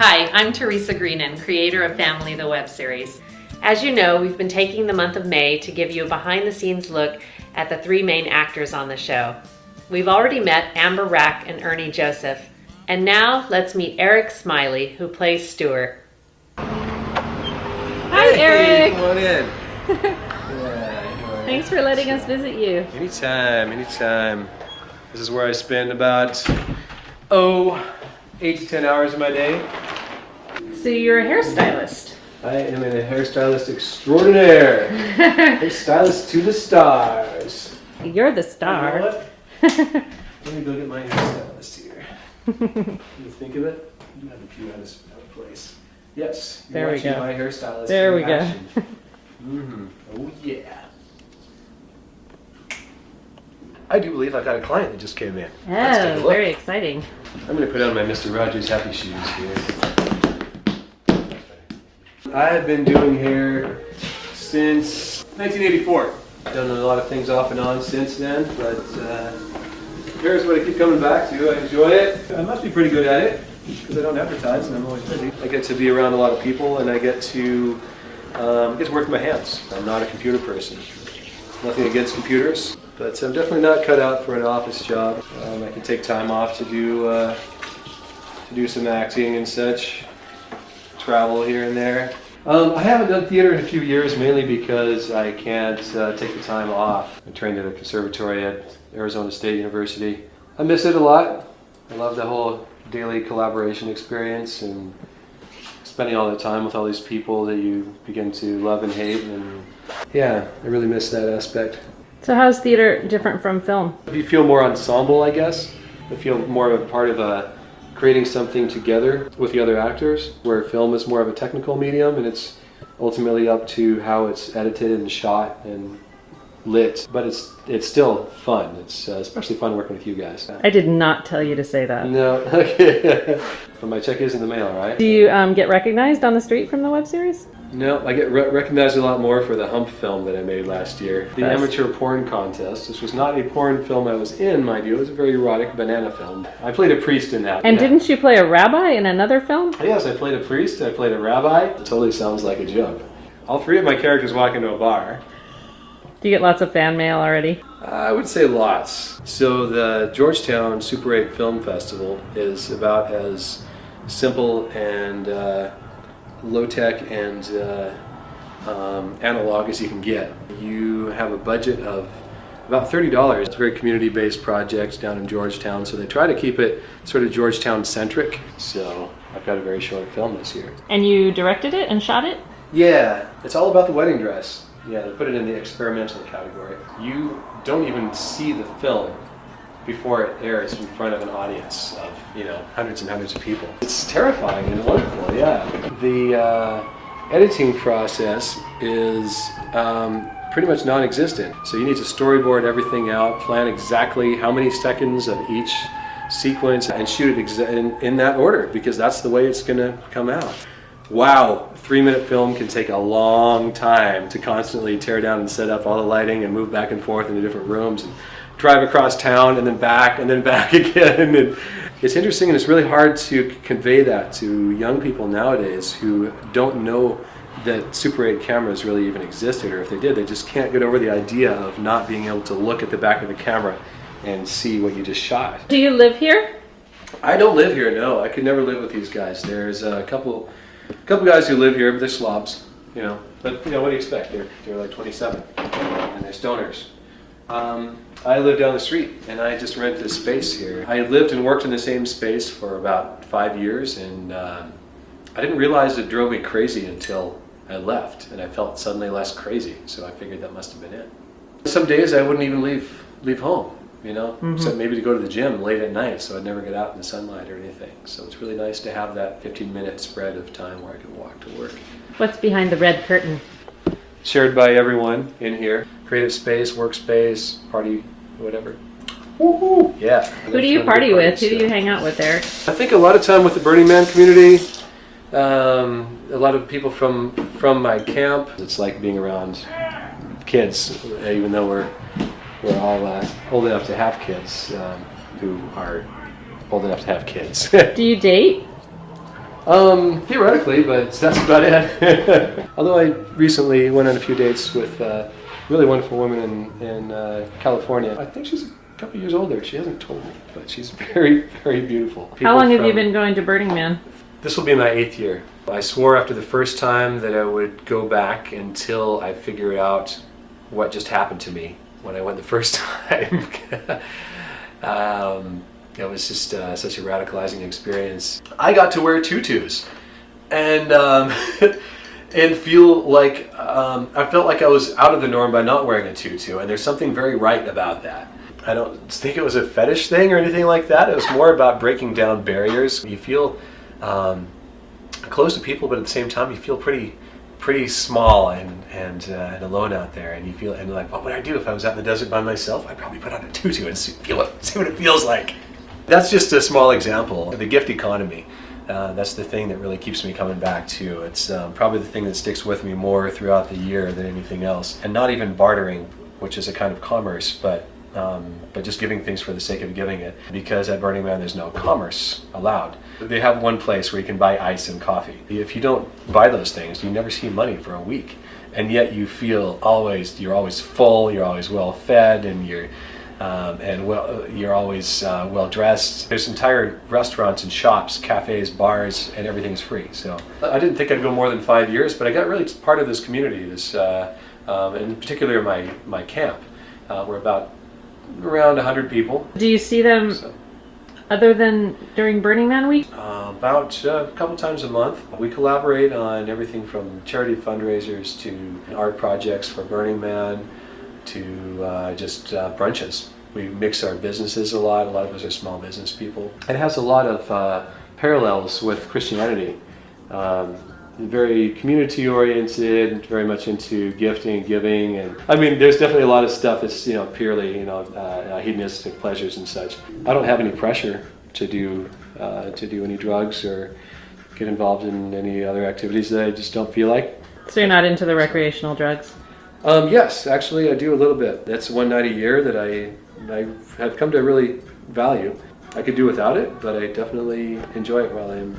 Hi, I'm Teresa Greenan, creator of Family, the web series. As you know, we've been taking the month of May to give you a behind-the-scenes look at the three main actors on the show. We've already met Amber Rack and Ernie Joseph, and now let's meet Eric Smiley, who plays Stuart. Hi, Eric! Come on in. Thanks for letting us visit you. Anytime, anytime. This is where I spend about, 8 to 10 hours of my day. So you're a hairstylist. I am a hairstylist extraordinaire. Hairstylist to the stars. You're the star. You know what? Let me go get my hairstylist here. You think of it? You have a few out of place. Yes. There we go. My hairstylist. There we go. Oh yeah. I do believe I've got a client that just came in. Let's take a Oh, look. very exciting. I'm going to put on my Mr. Rogers happy shoes here. I have been doing hair since 1984. I've done a lot of things off and on since then, but hair is what I keep coming back to. I enjoy it. I must be pretty good at it because I don't advertise and I'm always busy. I get to be around a lot of people and I get to work with my hands. I'm not a computer person. Nothing against computers, but I'm definitely not cut out for an office job. I can take time off to do some acting and such, travel here and there. I haven't done theater in a few years, mainly because I can't take the time off. I trained at a conservatory at Arizona State University. I miss it a lot. I love the whole daily collaboration experience and spending all that time with all these people that you begin to love and hate, and yeah, I really miss that aspect. So how's theater different from film? You feel more ensemble, I guess. I feel more of a part of creating something together with the other actors, where film is more of a technical medium and it's ultimately up to how it's edited and shot and lit, but it's still fun. It's especially fun working with you guys. I did not tell you to say that. No, okay. But my check is in the mail, right? Do you get recognized on the street from the web series? No, I get recognized a lot more for the Hump film that I made last year. The amateur porn contest. This was not a porn film I was in, mind you. It was a very erotic banana film. I played a priest in that. And didn't you play a rabbi in another film? Yes, I played a priest, I played a rabbi. It totally sounds like a joke. All three of my characters walk into a bar. Do you get lots of fan mail already? I would say lots. So the Georgetown Super 8 Film Festival is about as simple and low-tech and analog as you can get. You have a budget of about $30. It's a very community-based project down in Georgetown, so they try to keep it sort of Georgetown-centric. So I've got a very short film this year. And you directed it and shot it? Yeah, it's all about the wedding dress. Yeah, they put it in the experimental category. You don't even see the film before it airs in front of an audience of, hundreds and hundreds of people. It's terrifying and wonderful, yeah. The editing process is pretty much non-existent. So you need to storyboard everything out, plan exactly how many seconds of each sequence, and shoot it in that order, because that's the way it's gonna come out. Wow, 3-minute film can take a long time to constantly tear down and set up all the lighting and move back and forth into different rooms and drive across town and then back again. And it's interesting, and it's really hard to convey that to young people nowadays who don't know that Super 8 cameras really even existed, or if they did, they just can't get over the idea of not being able to look at the back of the camera and see what you just shot. Do you live here? I don't live here, no. I could never live with these guys. There's a couple guys who live here, but they're slobs, But what do you expect? They're like 27, and they're stoners. I live down the street, and I just rented a space here. I lived and worked in the same space for about 5 years, and I didn't realize it drove me crazy until I left, and I felt suddenly less crazy. So I figured that must have been it. Some days I wouldn't even leave home. Except maybe to go to the gym late at night, so I'd never get out in the sunlight or anything. So it's really nice to have that 15-minute spread of time where I can walk to work. What's behind the red curtain? Shared by everyone in here. Creative space, workspace, party, whatever. Woohoo! Yeah. Who do you party with? Who do you hang out with, Eric? I think a lot of time with the Burning Man community. A lot of people from my camp. It's like being around kids, even though we're all old enough to have kids, who are old enough to have kids. Do you date? Theoretically, but that's about it. Although I recently went on a few dates with a really wonderful woman in California. I think she's a couple years older. She hasn't told me, but she's very, very beautiful. How long have you been going to Burning Man? This will be my 8th year. I swore after the first time that I would go back until I figured out what just happened to me when I went the first time. It was just such a radicalizing experience. I got to wear tutus and and feel like I felt like I was out of the norm by not wearing a tutu, and there's something very right about that. I don't think it was a fetish thing or anything like that. It was more about breaking down barriers. You feel close to people, but at the same time you feel pretty small and alone out there, and you feel like, what would I do if I was out in the desert by myself? I'd probably put on a tutu and see what it feels like. That's just a small example. The gift economy, that's the thing that really keeps me coming back to. It's probably the thing that sticks with me more throughout the year than anything else. And not even bartering, which is a kind of commerce, but just giving things for the sake of giving it. Because at Burning Man there's no commerce allowed. They have one place where you can buy ice and coffee. If you don't buy those things, you never see money for a week. And yet you feel you're always full, you're always well fed, and you're always well dressed. There's entire restaurants and shops, cafes, bars, and everything's free. So I didn't think I'd go more than 5 years, but I got really part of this community. In particular my camp. We're around 100 people. Do you see them other than during Burning Man week? About a couple times a month. We collaborate on everything from charity fundraisers to art projects for Burning Man to just brunches. We mix our businesses a lot of us are small business people. It has a lot of parallels with Christianity. Very community oriented, very much into gifting and giving, and I mean there's definitely a lot of stuff that's purely hedonistic pleasures and such. I don't have any pressure to do any drugs or get involved in any other activities that I just don't feel like. So you're not into the recreational drugs? Yes, actually I do a little bit. That's one night a year that I have come to really value. I could do without it, but I definitely enjoy it while I'm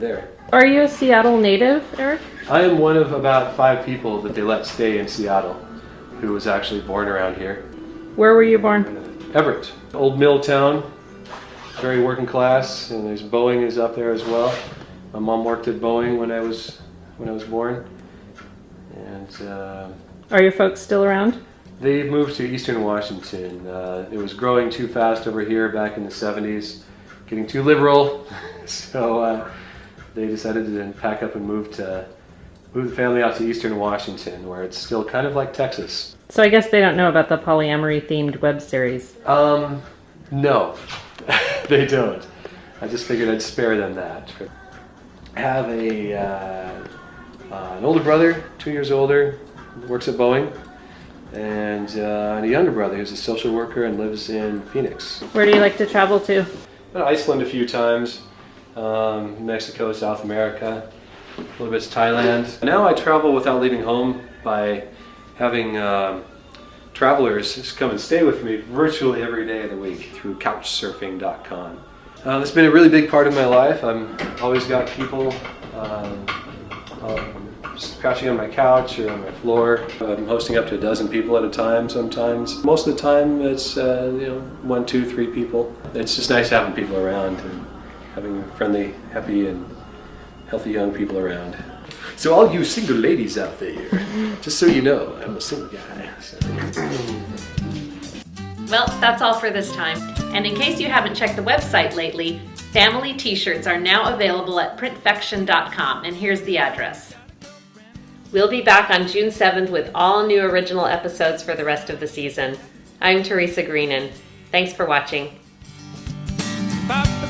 there. Are you a Seattle native, Eric? I am one of about 5 people that they let stay in Seattle who was actually born around here. Where were you born? Everett, old mill town, very working class, and there's Boeing is up there as well. My mom worked at Boeing when I was born, and are your folks still around? They moved to Eastern Washington. It was growing too fast over here back in the 70s, getting too liberal, so they decided to pack up and move the family out to Eastern Washington, where it's still kind of like Texas. So I guess they don't know about the polyamory themed web series. No, they don't. I just figured I'd spare them that. I have an older brother, 2 years older, works at Boeing, and a younger brother who's a social worker and lives in Phoenix. Where do you like to travel to? Been to Iceland a few times, Mexico, South America, a little bit to Thailand. Now I travel without leaving home by having travelers just come and stay with me virtually every day of the week through couchsurfing.com. It's been a really big part of my life. I've always got people just crouching on my couch or on my floor. I'm hosting up to 12 people at a time sometimes. Most of the time it's 1, 2, 3 people. It's just nice having people around and having friendly, happy and healthy young people around. So all you single ladies out there, just so you know, I'm a single guy. So. Well, that's all for this time. And in case you haven't checked the website lately, family t-shirts are now available at printfection.com, and here's the address. We'll be back on June 7th with all new original episodes for the rest of the season. I'm Teresa Greenan. Thanks for watching. Bye.